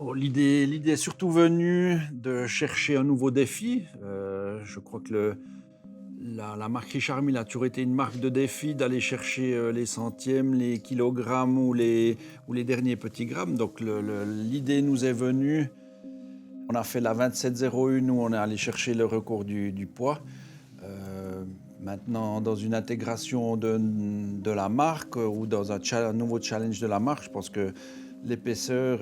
Oh, l'idée est surtout venue de chercher un nouveau défi. Je crois que la marque Richard Mille a toujours été une marque de défi, d'aller chercher les centièmes, les kilogrammes ou les derniers petits grammes. Donc l'idée nous est venue. On a fait la 2701 où on est allé chercher le record du poids. Euh, Maintenant, dans une intégration de la marque ou dans un nouveau challenge de la marque, je pense que l'épaisseur,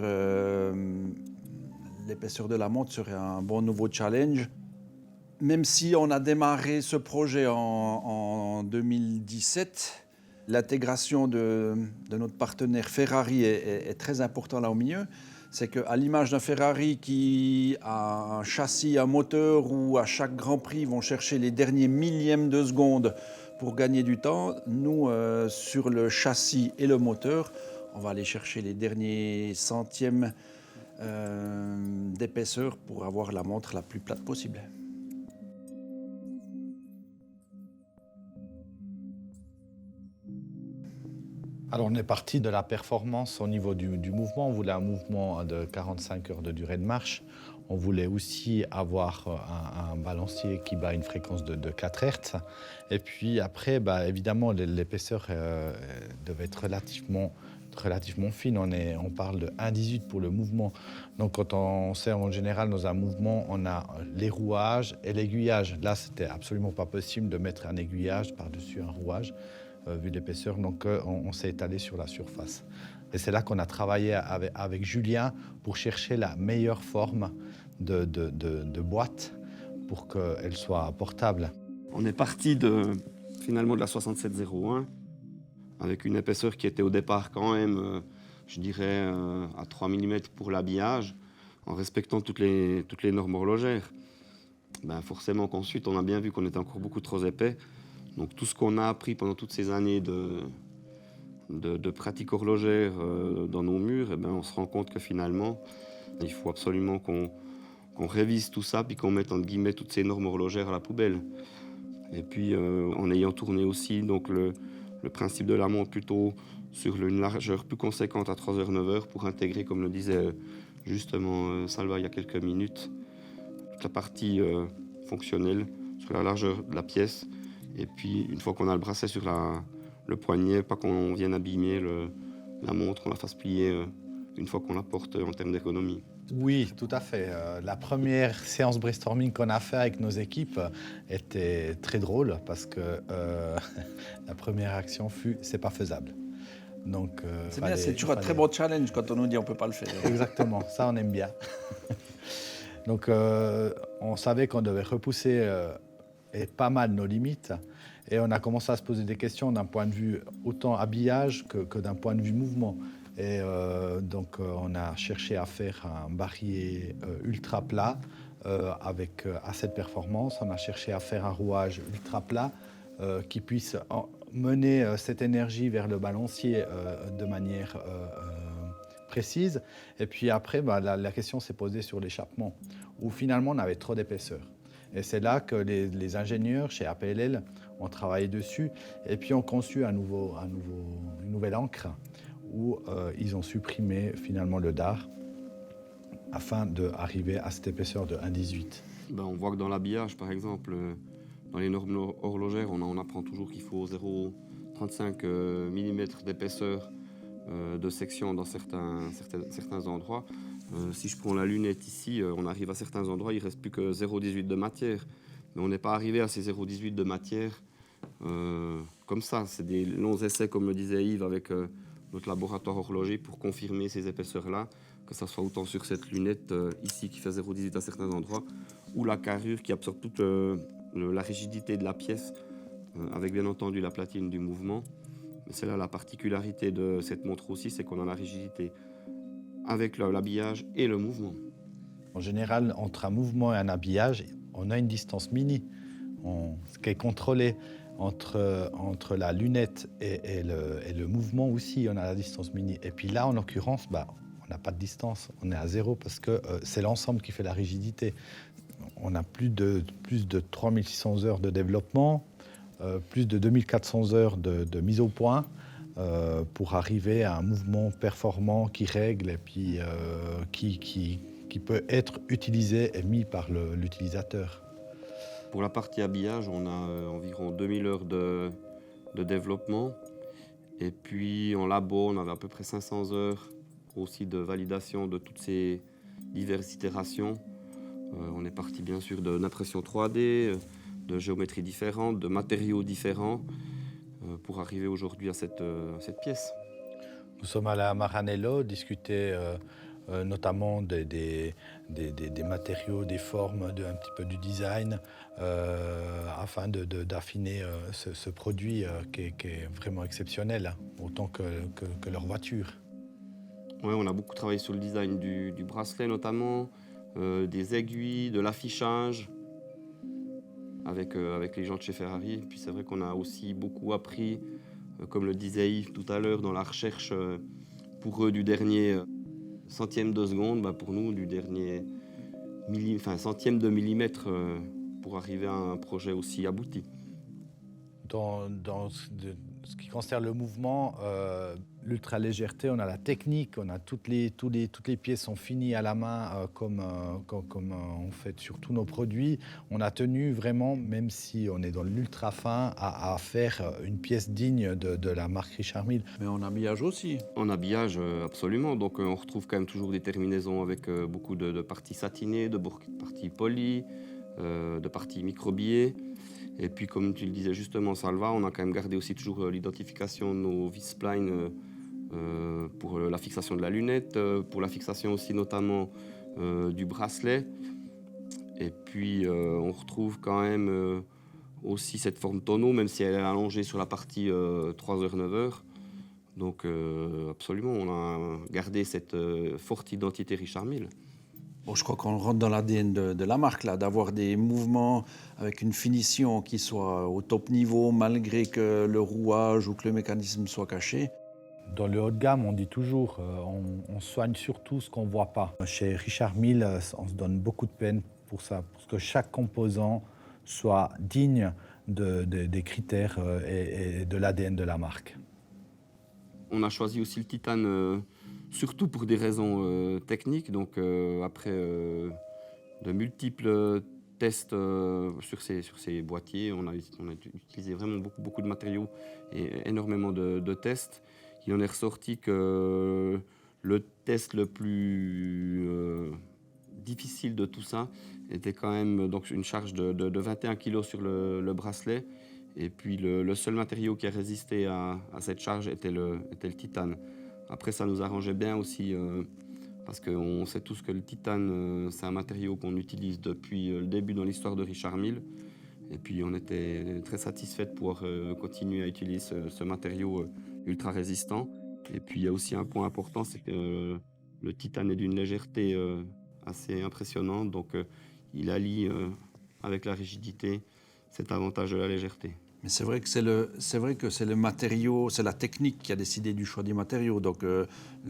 l'épaisseur de la montre serait un bon nouveau challenge. Même si on a démarré ce projet en 2017, l'intégration de notre partenaire Ferrari est très importante là au milieu. C'est qu'à l'image d'un Ferrari qui a un châssis, un moteur, où à chaque Grand Prix vont chercher les derniers millièmes de seconde pour gagner du temps, nous, sur le châssis et le moteur, on va aller chercher les derniers centièmes d'épaisseur pour avoir la montre la plus plate possible. Alors on est parti de la performance au niveau du mouvement. On voulait un mouvement de 45 heures de durée de marche. On voulait aussi avoir un balancier qui bat une fréquence de 4 Hz. Et puis après, évidemment, l'épaisseur devait être relativement fine. On parle de 1,18 pour le mouvement. Donc quand on sait en général dans un mouvement, on a les rouages et l'aiguillage. Là, c'était absolument pas possible de mettre un aiguillage par-dessus un rouage. Vu l'épaisseur, donc on s'est étalé sur la surface. Et c'est là qu'on a travaillé avec Julien pour chercher la meilleure forme de boîte pour qu'elle soit portable. On est parti finalement de la 6701 avec une épaisseur qui était au départ quand même, je dirais, à 3 mm pour l'habillage, en respectant toutes les normes horlogères. Forcément qu'ensuite, on a bien vu qu'on était encore beaucoup trop épais. Donc tout ce qu'on a appris pendant toutes ces années de pratique horlogère dans nos murs, on se rend compte que finalement, il faut absolument qu'on révise tout ça, puis qu'on mette entre guillemets toutes ces normes horlogères à la poubelle. Et puis en ayant tourné aussi donc, le principe de la montre plutôt sur une largeur plus conséquente à 3h, 9h pour intégrer, comme le disait justement Salva il y a quelques minutes, toute la partie fonctionnelle sur la largeur de la pièce. Et puis, une fois qu'on a le bracelet sur le poignet, pas qu'on vienne abîmer la montre, qu'on la fasse plier une fois qu'on la porte en termes d'ergonomie. Oui, tout à fait. La première séance brainstorming qu'on a fait avec nos équipes était très drôle parce que la première action fut « c'est pas faisable ». Donc, c'est bien, c'est toujours un très bon challenge quand on nous dit on peut pas le faire. Exactement, ça on aime bien. Donc on savait qu'on devait repousser et pas mal nos limites. Et on a commencé à se poser des questions d'un point de vue autant habillage que d'un point de vue mouvement. Et donc on a cherché à faire un barillet ultra plat avec assez de performance. On a cherché à faire un rouage ultra plat qui puisse mener cette énergie vers le balancier de manière précise. Et puis après, la question s'est posée sur l'échappement, où finalement on avait trop d'épaisseur. Et c'est là que les ingénieurs chez APLL ont travaillé dessus et puis ont conçu une nouvelle encre où ils ont supprimé finalement le dard afin d'arriver à cette épaisseur de 1,18. On voit que dans l'habillage, par exemple, dans les normes horlogères, on apprend toujours qu'il faut 0,35 mm d'épaisseur de section dans certains endroits. Si je prends la lunette ici, on arrive à certains endroits, il ne reste plus que 0,18 de matière. Mais on n'est pas arrivé à ces 0,18 de matière comme ça. C'est des longs essais, comme le disait Yves, avec notre laboratoire horloger pour confirmer ces épaisseurs-là, que ça soit autant sur cette lunette ici qui fait 0,18 à certains endroits, ou la carrure qui absorbe toute la rigidité de la pièce, avec bien entendu la platine du mouvement. Mais c'est là la particularité de cette montre aussi, c'est qu'on a la rigidité avec l'habillage et le mouvement. En général, entre un mouvement et un habillage, on a une distance mini, ce qui est contrôlé entre la lunette et le mouvement aussi, on a la distance mini. Et puis là, en l'occurrence, on n'a pas de distance, on est à zéro parce que c'est l'ensemble qui fait la rigidité. On a plus de 3600 heures de développement, plus de 2400 heures de mise au point. pour arriver à un mouvement performant qui règle et puis qui peut être utilisé et mis par l'utilisateur. Pour la partie habillage, on a environ 2000 heures de développement. Et puis en labo, on avait à peu près 500 heures aussi de validation de toutes ces diverses itérations. On est parti bien sûr d'une impression 3D, de géométries différentes, de matériaux différents, pour arriver aujourd'hui à cette pièce. Nous sommes allés à Maranello discuter notamment des matériaux, des formes, un petit peu du design, afin d'affiner ce produit qui est vraiment exceptionnel, autant que leur voiture. Ouais, on a beaucoup travaillé sur le design du bracelet notamment, des aiguilles, de l'affichage avec les gens de chez Ferrari. Et puis c'est vrai qu'on a aussi beaucoup appris, comme le disait Yves tout à l'heure, dans la recherche pour eux du dernier centième de seconde, pour nous du dernier centième de millimètre pour arriver à un projet aussi abouti. Dans ce qui concerne le mouvement, l'ultra-légèreté, on a la technique, on a toutes les pièces sont finies à la main comme on fait sur tous nos produits. On a tenu vraiment, même si on est dans l'ultra fin, à faire une pièce digne de la marque Richard Mille. Mais en habillage aussi. En habillage, absolument. Donc on retrouve quand même toujours des terminaisons avec beaucoup de parties satinées, de parties polies, de parties microbillées. Et puis, comme tu le disais justement, Salva, on a quand même gardé aussi toujours l'identification de nos vis spline pour la fixation de la lunette, pour la fixation aussi notamment du bracelet. Et puis, on retrouve quand même aussi cette forme tonneau, même si elle est allongée sur la partie 3h, 9h. Donc, absolument, on a gardé cette forte identité Richard Mille. Bon, je crois qu'on rentre dans l'ADN de la marque, là, d'avoir des mouvements avec une finition qui soit au top niveau, malgré que le rouage ou que le mécanisme soit caché. Dans le haut de gamme, on dit toujours, on soigne surtout ce qu'on ne voit pas. Chez Richard Mille, on se donne beaucoup de peine pour ça, pour que chaque composant soit digne des critères et de l'ADN de la marque. On a choisi aussi le titane surtout pour des raisons techniques. Donc après de multiples tests sur ces boîtiers, on a utilisé vraiment beaucoup de matériaux et énormément de tests. Il en est ressorti que le test le plus difficile de tout ça était quand même donc une charge de 21 kg sur le bracelet. Et puis le seul matériau qui a résisté à cette charge était le titane. Après, ça nous arrangeait bien aussi parce qu'on sait tous que le titane, c'est un matériau qu'on utilise depuis le début dans l'histoire de Richard Mille. Et puis on était très satisfait de pouvoir continuer à utiliser ce matériau ultra résistant. Et puis il y a aussi un point important, c'est que le titane est d'une légèreté assez impressionnante. Donc il allie avec la rigidité cet avantage de la légèreté. Mais c'est vrai que c'est le matériau, c'est la technique qui a décidé du choix des matériaux. Donc le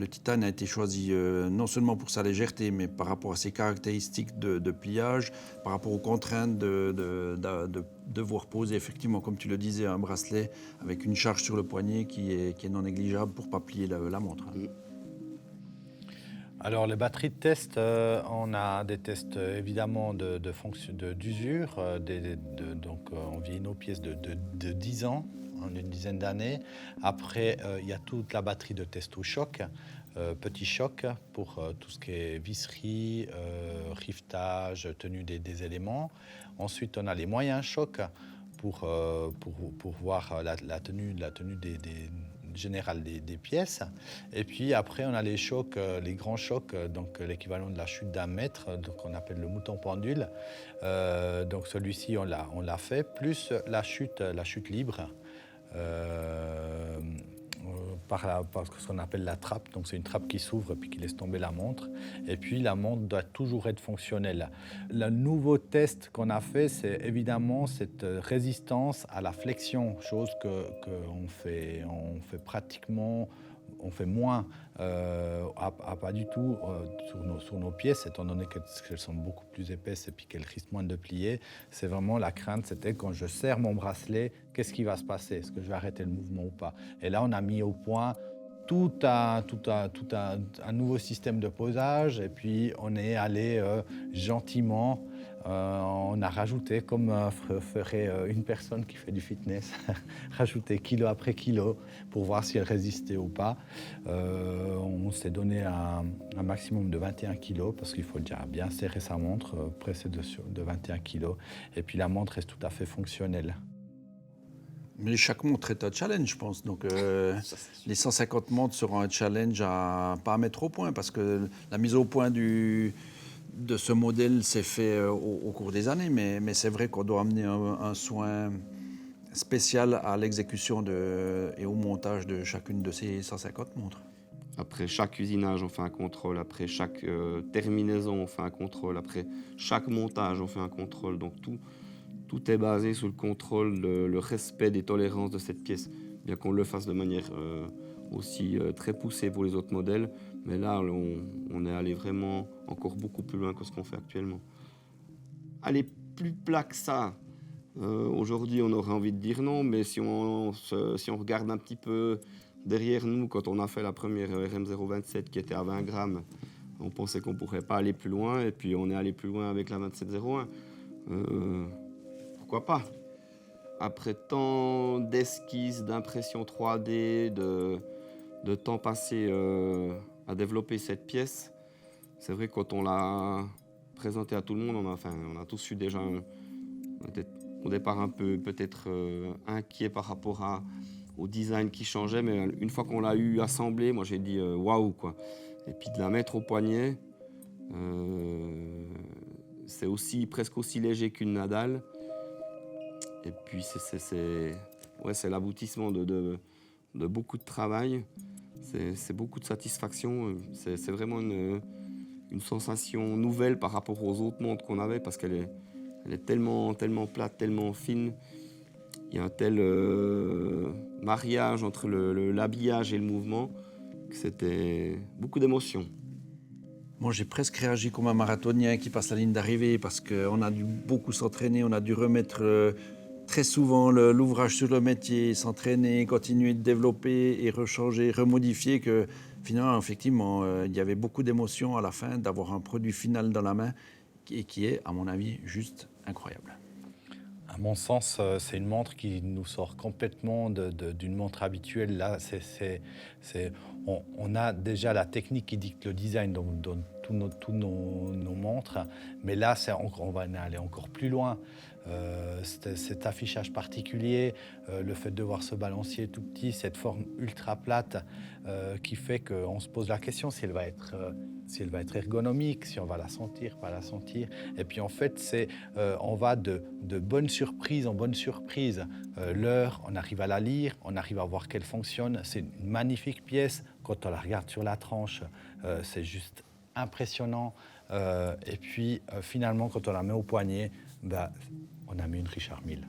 titane a été choisi non seulement pour sa légèreté, mais par rapport à ses caractéristiques de pliage, par rapport aux contraintes de devoir poser effectivement, comme tu le disais, un bracelet avec une charge sur le poignet qui est non négligeable pour ne pas plier la montre. Alors les batteries de test, on a des tests évidemment d'usure, donc on vieillit nos pièces de 10 ans, en une dizaine d'années. Après, il y a toute la batterie de test au choc, petit choc pour tout ce qui est visserie, rivetage, tenue des éléments. Ensuite, on a les moyens chocs pour voir la tenue générale des pièces. Et puis après, on a les chocs, les grands chocs, donc l'équivalent de la chute d'1 mètre, donc on appelle le mouton pendule. Donc celui-ci, on l'a fait, plus la chute libre. Par ce qu'on appelle la trappe, donc c'est une trappe qui s'ouvre puis qui laisse tomber la montre, et puis la montre doit toujours être fonctionnelle. Le nouveau test qu'on a fait, c'est évidemment cette résistance à la flexion, chose qu'on fait pratiquement on fait moins pas du tout sur nos pièces, étant donné qu'elles sont beaucoup plus épaisses et puis qu'elles risquent moins de plier. C'est vraiment la crainte, c'était quand je serre mon bracelet, qu'est-ce qui va se passer? Est-ce que je vais arrêter le mouvement ou pas? Et là, on a mis au point tout un nouveau système de posage, et puis on est allé gentiment, on a rajouté, comme ferait une personne qui fait du fitness, rajouter kilo après kilo pour voir si elle résistait ou pas. On s'est donné un maximum de 21 kilos, parce qu'il faut déjà bien serrer sa montre, presser de 21 kilos, et puis la montre reste tout à fait fonctionnelle. Mais chaque montre est un challenge, je pense. Donc, les 150 montres seront un challenge à pas à mettre au point, parce que la mise au point de ce modèle s'est fait au cours des années. Mais c'est vrai qu'on doit amener un soin spécial à l'exécution et au montage de chacune de ces 150 montres. Après chaque usinage, on fait un contrôle. Après chaque terminaison, on fait un contrôle. Après chaque montage, on fait un contrôle. Donc tout est basé sur le contrôle, le respect des tolérances de cette pièce. Bien qu'on le fasse de manière aussi très poussée pour les autres modèles, mais là, on est allé vraiment encore beaucoup plus loin que ce qu'on fait actuellement. Aller plus plat que ça, aujourd'hui, on aurait envie de dire non, mais si on regarde un petit peu derrière nous, quand on a fait la première RM027 qui était à 20 grammes, on pensait qu'on ne pourrait pas aller plus loin, et puis on est allé plus loin avec la 2701. Pourquoi pas? Après tant d'esquisses, d'impression 3D, de temps passé à développer cette pièce, c'est vrai que quand on l'a présentée à tout le monde, on a tous eu déjà au départ un peu peut-être inquiet par rapport au design qui changeait, mais une fois qu'on l'a eu assemblé, moi j'ai dit waouh quoi. Et puis de la mettre au poignet, c'est presque aussi léger qu'une Nadal. Et puis c'est l'aboutissement de beaucoup de travail, c'est beaucoup de satisfaction, c'est vraiment une sensation nouvelle par rapport aux autres montres qu'on avait, parce qu'elle est tellement plate, tellement fine. Il y a un tel mariage entre l'habillage et le mouvement que c'était beaucoup d'émotions. Moi, j'ai presque réagi comme un marathonien qui passe la ligne d'arrivée, parce qu'on a dû beaucoup s'entraîner, on a dû remettre très souvent l'ouvrage sur le métier, s'entraîner, continuer de développer et rechanger, remodifier, que finalement, effectivement, il y avait beaucoup d'émotions à la fin d'avoir un produit final dans la main et qui est, à mon avis, juste incroyable. À mon sens, c'est une montre qui nous sort complètement d'une montre habituelle. Là, on a déjà la technique qui dicte le design dans tous nos montres, mais là, on va aller encore plus loin. Cet affichage particulier, le fait de voir ce balancier tout petit, cette forme ultra plate qui fait qu'on se pose la question si elle va être ergonomique, si on va la sentir, pas la sentir. Et puis en fait, on va de bonne surprise en bonne surprise. L'heure, on arrive à la lire, on arrive à voir qu'elle fonctionne. C'est une magnifique pièce. Quand on la regarde sur la tranche, c'est juste impressionnant. Et puis finalement, quand on la met au poignet, on a mis une Richard Mille.